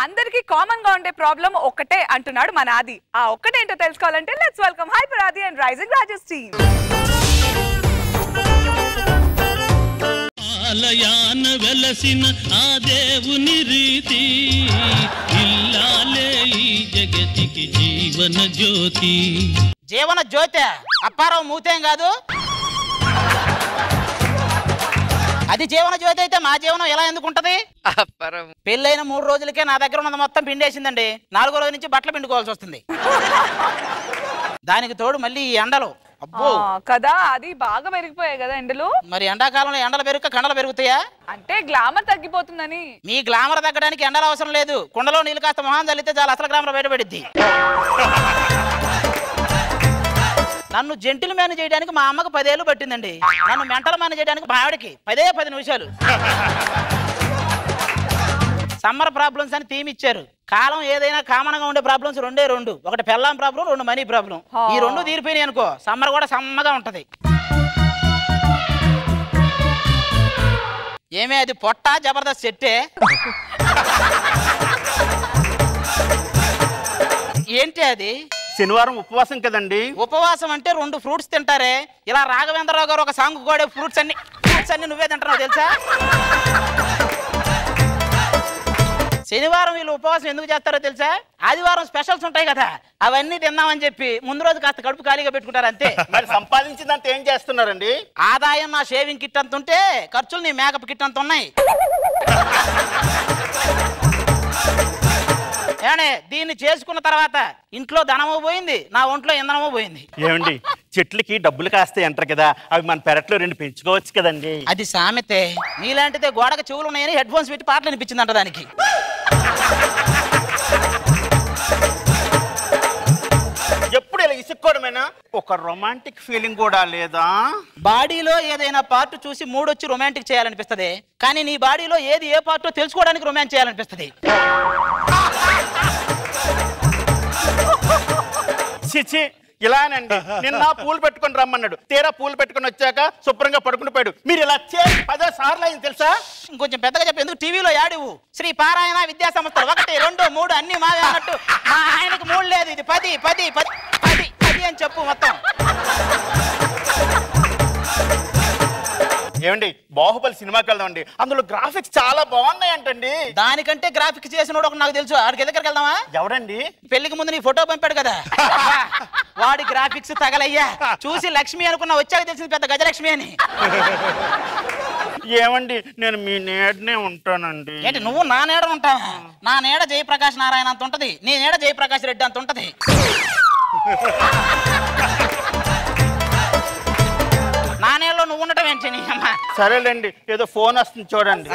అందరికి కామన్ గా ఉండే ప్రాబ్లం ఒక్కటే అంటున్నాడు మన ఆది. ఆ ఒక్కటేంటో తెలుసుకోవాలంటే లెట్స్ వెల్కమ్ హైపర్ ఆది అండ్ రైజింగ్ రాజెస్ టీమ్. ఆలయాన వెలసిన ఆ దేవుని రీతి ఇల్లాలే ఈ జగతికి జీవన జ్యోతి. జీవన జ్యోతి అప్పారావు మూతేం కాదు. అది జీవన జ్యోతి అయితే మా జీవనం ఎలా ఎందుకుంటది? పెళ్ళైన 3 రోజులకే నా దగ్గర ఉన్నది మొత్తం పిండేసిందండి. 4వ రోజు నుంచి బట్టలు పిండుకోవాల్సి వస్తుంది. దానికి తోడు మళ్ళీ ఈ ఎండలు అబ్బో కదా, అది బాగా పెరిగిపోయాయి కదా ఎండలు. మరి ఎండాకాలంలో ఎండలు పెరుగు కండలు పెరుగుతాయా? అంటే గ్లామర్ తగ్గిపోతుందని. మీ గ్లామర్ తగ్గడానికి ఎండలు అవసరం లేదు. కుండలో నీళ్ళు కాస్త మొహం చల్లితే చాలా అసలు గ్లామర్ బయటపడిద్ది. నన్ను జెంటిల్ మ్యాన్ చేయడానికి మా అమ్మకు 10 ఏళ్ళు పట్టిందండి. నన్ను మెంటల్ మ్యాన్ చేయడానికి మా ఆవిడకి 10 నిమిషాలు. సమ్మర్ ప్రాబ్లమ్స్ అని థీమ్ ఇచ్చారు. కాలం ఏదైనా కామన్ గా ఉండే ప్రాబ్లమ్స్ 2. ఒకటి పెళ్ళాం ప్రాబ్లం, 2 మనీ ప్రాబ్లం. ఈ 2 తీరిపోయినాయి అనుకో సమ్మర్ కూడా సమ్మగా ఉంటది. ఏమే అది పొట్ట జబర్దస్త్ సెట్టే ఏంటి అది? శనివారం ఉపవాసం కదండి. ఉపవాసం అంటే 2 ఫ్రూట్స్ తింటారే. ఇలా రాఘవేంద్రరావు గారు ఒక సాంగ్ కూడా ఫ్రూట్స్ అన్ని నువ్వే తింటున్నావు తెలుసా? శనివారం వీళ్ళు ఉపవాసం ఎందుకు చేస్తారో తెలుసా? ఆదివారం స్పెషల్స్ ఉంటాయి కదా, అవన్నీ తిందామని చెప్పి ముందు రోజు కాస్త కడుపు ఖాళీగా పెట్టుకుంటారు అంతే. మరి సంపాదించిందంత ఏం చేస్తున్నారండి? ఆదాయం నా షేవింగ్ కిట్ అంత ఉంటే ఖర్చులు నీ మేకప్ కిట్ అంత ఉన్నాయి. ఏనే దీన్ని చేసుకున్న తర్వాత ఇంట్లో ధనమో పోయింది, నా ఒంట్లో ఇంధనమో పోయింది. ఏమండి చెట్లకి డబ్బులు కాస్తాయి అంటారు కదా, అవి మన పెరట్లో 2 పెంచుకోవచ్చు కదండి. అది సామెతే. నీలాంటిదే గోడకు చెవులు ఉన్నాయని హెడ్ ఫోన్స్ పెట్టి పాటలు అనిపించిందంట దానికి. ఎప్పుడు ఇలా ఇసుక్కోవడమేనా? ఒక రొమాంటిక్ ఫీలింగ్ కూడా లేదా? బాడీలో ఏదైనా పార్ట్ చూసి మూడొచ్చి రొమాంటిక్ చేయాలనిపిస్తుంది, కానీ నీ బాడీలో ఏది ఏ పార్టో తెలుసుకోవడానికి రొమాన్స్ చేయాలనిపిస్తుంది. చిచి ఇలానండి. నిన్న పూలు పెట్టుకుని రమ్మన్నాడు, తీరా పూలు పెట్టుకుని వచ్చాక శుభ్రంగా పడుకుని పోయాడు. మీరు ఇలా 10 సార్లు అయింది తెలుసా? ఇంకొంచెం పెద్దగా చెప్పి ఎందుకు టీవీలో యాడివు? శ్రీ పారాయణ విద్యా సంస్థ 1, 2, 3 అన్ని మావే అన్నట్టు మా ఆయనకు 3 లేదు, ఇది 10 అని చెప్పు మొత్తం. ఏమండి బాహుబలి సినిమాకి వెళ్దామండి, అందులో గ్రాఫిక్స్ చాలా బాగున్నాయి అంటండి. దానికంటే గ్రాఫిక్స్ చేసిన ఒక నాకు తెలుసు. ఆడికి దగ్గరికి వెళ్దామా? ఎవడండి? పెళ్లికి ముందు నీ ఫోటో పంపాడు కదా, వాడి గ్రాఫిక్స్ తగలయ్యా. చూసి లక్ష్మి అనుకున్నా, వచ్చాక తెలిసింది పెద్ద గజలక్ష్మి అని. ఏమండి నేను మీ నీడనే ఉంటానండి. ఏంటి నువ్వు నా నీడ ఉంటావా? నా నీడ జయప్రకాష్ నారాయణ అంత ఉంటది, నీ నీడ జయప్రకాష్ రెడ్డి అంత ఉంటది. నా నీడలో నువ్వు ఉండటం ఏంటి? నీ అమ్మ సరేలేండి, ఏదో ఫోన్ వస్తుంది చూడండి.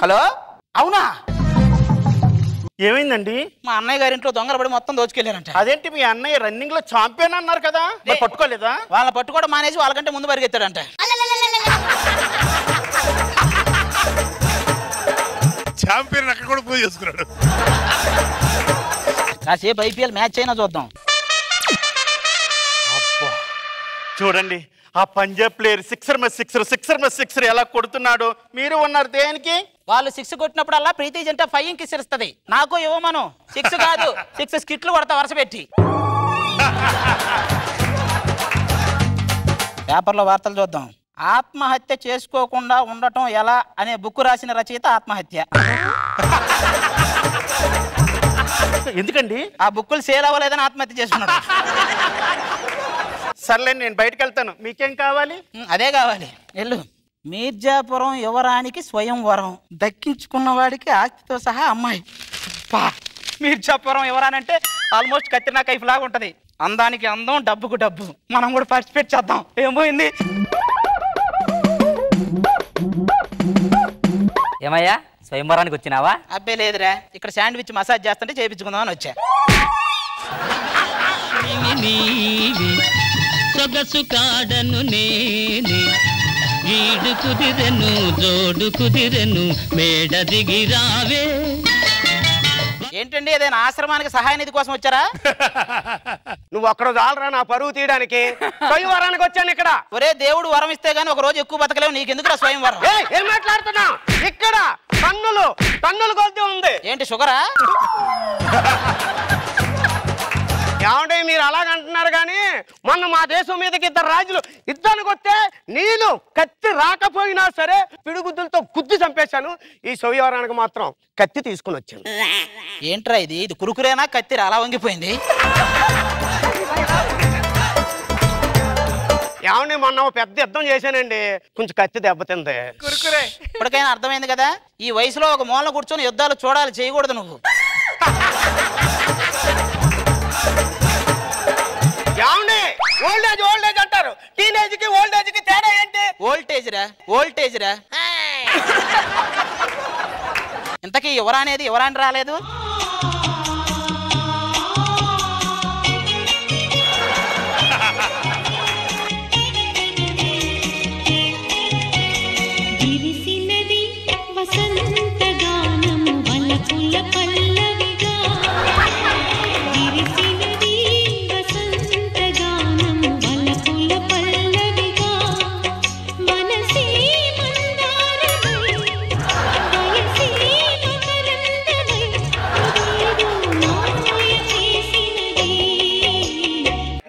హలో, అవునా? ఏమైందండి? మా అన్నయ్య గారి ఇంట్లో దొంగలు పడి మొత్తం దోచుకెళ్ళారంట. అదేంటి మీ అన్నయ్య రన్నింగ్ లో ఛాంపియన్ అన్నారు కదా, పట్టుకోలేదా? వాళ్ళని పట్టుకోవడం మానేసి వాళ్ళకంటే ముందు పరిగెత్తాడంట. ఛాంపియన్ అక్కడ కూడా పూజ చేసుకున్నాడు. కాసేపు ఐపీఎల్ మ్యాచ్ అయినా చూద్దాం. అబ్బా చూడండి, ఆ పంజాబ్ ప్లేయర్ సిక్సర్ ఎలా కొడుతున్నాడు. మీరు ఉన్నారు దేనికి? వాళ్ళు 6 కొట్టినప్పుడల్లా ప్రీతి జంట 5 కిస్ ఇస్తుంది. నాకు ఇవ్వమను. 6 కాదు 6 స్కిట్లు కొడతా వరుస పెట్టి. పేపర్లో వార్తలు చూద్దాం. ఆత్మహత్య చేసుకోకుండా ఉండటం ఎలా అనే బుక్ రాసిన రచయిత ఆత్మహత్య. ఎందుకండి? ఆ బుక్కులు సేల్ అవ్వలేదని ఆత్మహత్య చేసుకున్నాడు. సర్లేండి నేను బయటకు వెళ్తాను, మీకేం కావాలి? అదే కావాలి, వెళ్ళు. మీర్జాపురం యువరానికి స్వయంవరం, దక్కించుకున్న వాడికి ఆస్తితో సహా అమ్మాయి. మీర్జాపురం యువరానంటే ఆల్మోస్ట్ కత్తినా కైఫ్ లాగా ఉంటది. అందానికి అందం, డబ్బుకు డబ్బు. మనం కూడా పార్టిసిపేట్ చేద్దాం. ఏం పోయింది? ఏమయ్యా స్వయంవరానికి వచ్చినావా? అబ్బే లేదురా, ఇక్కడ శాండ్విచ్ మసాజ్ చేస్తుంటే చేయించుకుందామని వచ్చా. సొగసు కాడను నేనే, ఈడు కుదిరెను జోడు కుదిరెను, మేడ దిగి రావే. ఏంటండి ఏదైనా ఆశ్రమానికి సహాయ నిధి కోసం వచ్చారా? నువ్వు ఒక్కరు చాలరా నా పరువు తీయడానికి. స్వయంవరానికి వచ్చాను ఇక్కడ. ఒరే దేవుడు వరం ఇస్తే గానీ ఒక రోజు ఎక్కువ బతకలేవు, నీకెందుకురా స్వయంవరం? ఏం మాట్లాడుతున్నా? ఇక్కడ టన్నులు కొద్ది ఉంది. ఏంటి షుగరా? ఏమంటే మీరు అలాగంటున్నారు కానీ మొన్న మా దేశం మీదకి 2 రాజులు యుద్ధానికి వస్తే నేను కత్తి రాకపోయినా సరే పిడుగుద్దులతో గుద్ది చంపేశాను. ఈ స్వయంవరానికి మాత్రం కత్తి తీసుకుని వచ్చాను. ఏంట్రా ఇది కురుకురేనా కత్తిరా అలా వంగిపోయింది? ఏమండి మొన్న పెద్ద యుద్ధం చేశానండి, కొంచెం కత్తి దెబ్బతింది. కురుకురే ఇప్పటికైనా అర్థమైంది కదా, ఈ వయసులో ఒక మూల కూర్చొని యుద్ధాలు చూడాలి, చేయకూడదు నువ్వు. ఏమండి ఓల్డేజ్ అంటారు, టీనేజ్ కి ఓల్డేజ్ కి తేడా ఏంటి? ఓల్టేజ్ రా. ఇంతకీ ఎవరనేది ఎవరాని రాలేదు?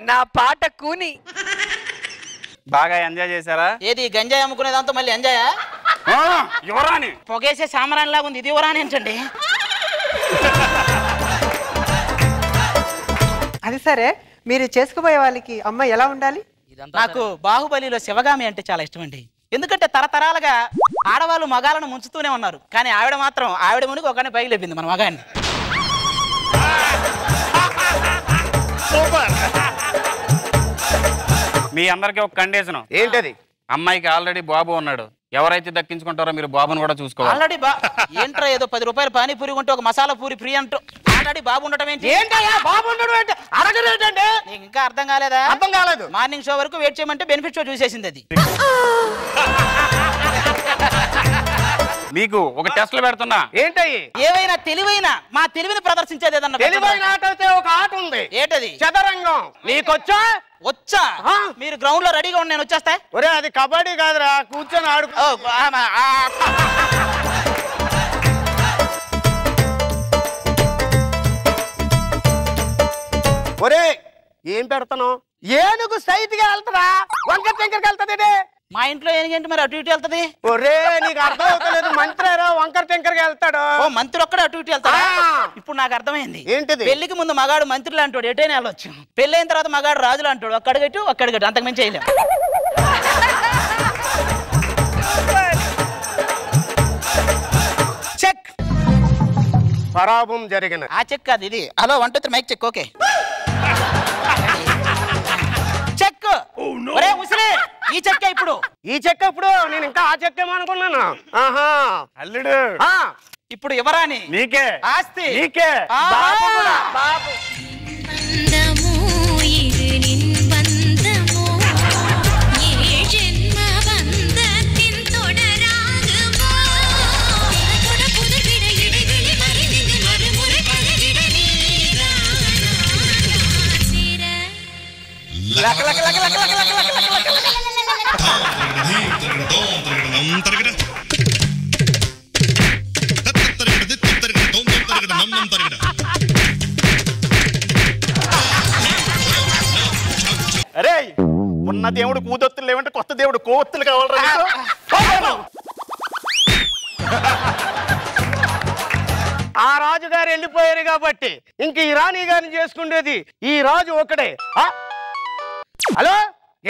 నా పాట కూని బాగా ఎంజాయ్ చేశారా? ఏది గంజాయి అమ్ముకునే దాంతో మళ్ళీ ఎంజాయా? యువరాణి పొగేసే సామరాన్ లాగా ఉంది, ఇది యువరాణి ఏంటండి? అది సరే, మీరు చేసుకుపోయే వాళ్ళకి అమ్మాయి ఎలా ఉండాలి? నాకు బాహుబలిలో శివగామి అంటే చాలా ఇష్టం అండి. ఎందుకంటే తరతరాలుగా ఆడవాళ్ళు మగాలను ముంచుతూనే ఉన్నారు, కానీ ఆవిడ మాత్రం ఆవిడ మునిగి ఒకనే పైకి లేపింది మన మగాన్ని. మీ అందరికి ఒక కండిషన్. ఏంటది? అమ్మాయికి ఆల్రెడీ బాబు ఉన్నాడు, ఎవరైతే దక్కించుకుంటారో మీరు బాబుని కూడా చూసుకోవాలి. ఆల్రెడీ ఏంట్రా ఏదో 10 రూపాయలు పానీపూరి కొంటే ఒక మసాలా పూరి ఫ్రీ అంటూ ఆల్రెడీ బాబు ఉండటం ఏంటి? ఏంటయ్యా బాబు ఉండడం ఏంటి? అడగలేదండి. నీకు ఇంకా అర్థం కాలేదా? అర్థం కాలేదు. మార్నింగ్ షో వరకు వెయిట్ చేయమంటే బెనిఫిట్ షో చూసేసింది అది. మీకు ఒక టెస్ట్లు పెడుతున్నా. ఏంటయ్యి? ఏవైనా తెలివైన మా తెలివిని ప్రదర్శించేది ఏదన్నా తెలివైన ఆట అయితే ఒక ఆట ఉంది. ఏంటది? చదరంగం. నీకొచ్చా? వచ్చా? మీరు గ్రౌండ్ లో రెడీగా ఉండి నేను వచ్చేస్తా. ఒరే అది కబడ్డీ కాదురా, కూర్చొని ఆడు. ఒరే ఏం పెడతాను? ఏనుగు సైట్ గా వెళ్తారా, వంకర టెంకర్కి వెళ్తుంది. మా ఇంట్లో ఏనుగేంటి మరి అటు ఇటు వెళ్తది? ఒరే నీకు అర్థం అవుతలేదు, మంత్రి వంకర టెంకర్కి వెళ్తాడు. ఓ మంత్రి ఒక్కడే అటు ఇటు వెళ్తాడా? ఇప్పుడు నాకు అర్థమైంది. ఏంటిది? పెళ్లికి ముందు మగాడు మంత్రులు అంటాడు, ఎటైనా వెళ్ళొచ్చు. పెళ్ళైన తర్వాత మగాడు రాజులు అంటాడు, ఒక్కడిగట్టు అంతకు మించి చేయలేం. చెక్. పరాభం జరిగిన ఆ చెక్ కాదు ఇది. Hello 1 2 3 mic check. Okay check. ఒరే ముసలి, ఈ చెక్క ఇప్పుడు నేను ఇంకా ఆ చెక్కేమో అనుకున్నాను. ఆహా అల్లుడు ఇప్పుడు ఎవరాని? నీకే. ఆస్తి నీకే. బాబు కూడా. బాబు అరే ఉన్న దేవుడు కూదొత్తులు లేవంటే కొత్త దేవుడు కోత్తులు కావాలరా? ఆ రాజుగారు వెళ్ళిపోయారు కాబట్టి ఇంక ఈ రాణి గారిని చేసుకునేది ఈ రాజు ఒకడే. హలో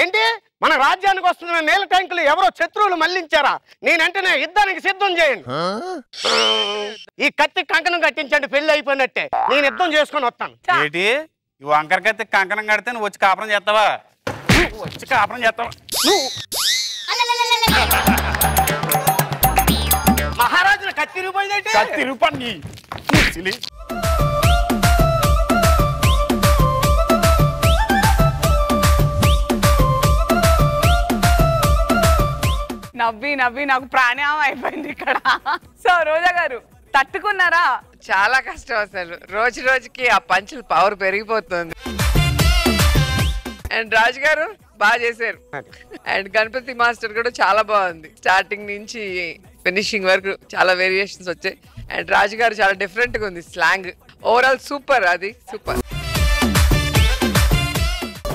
ఏంటి? మన రాజ్యానికి వస్తున్న నీళ్ళ ట్యాంకులు ఎవరో శత్రువులు మళ్లించారా? నేనంటేనే యుద్ధానికి సిద్ధం చేయండి. ఈ కత్తి కంకణం కట్టించండి, పెళ్లి అయిపోయినట్టే. నేను యుద్ధం చేసుకొని వస్తాను. ఏంటి ఈ వంకర కత్తి కంకణం కడితే నువ్వు వచ్చి కాపురం చేస్తావా? వచ్చి కాపురం చేస్తావా? మహారాజుల కత్తి రూపాయిందంటే కత్తి రూపాన్ని నవ్వి నవ్వి నాకు ప్రాణాయం అయిపోయింది ఇక్కడ. సో రోజా గారు, తట్టుకున్నారా? చాలా కష్టం అసలు. రోజు రోజుకి ఆ పంచుల పవర్ పెరిగిపోతుంది. అండ్ రాజు గారు బాగా చేశారు. అండ్ గణపతి మాస్టర్ కూడా చాలా బాగుంది. స్టార్టింగ్ నుంచి ఫినిషింగ్ వరకు చాలా వేరియేషన్స్ వచ్చాయి. అండ్ రాజు గారు చాలా డిఫరెంట్ గా ఉంది స్లాంగ్. ఓవరాల్ సూపర్, అది సూపర్.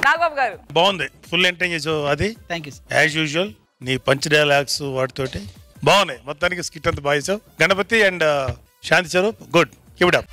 నాగబాబు గారు బాగుంది, ఫుల్ ఎంటర్టైన్ చేసావు. అది థ్యాంక్ యూ. యాజ్ యూజువల్ నీ పంచ్ డైలాగ్స్ వాటితోటి బాగున్నాయి. మొత్తానికి స్కిట్ అంతా బాగా చేసావు. Ganapathi and Shanti Swaroop good, keep it up.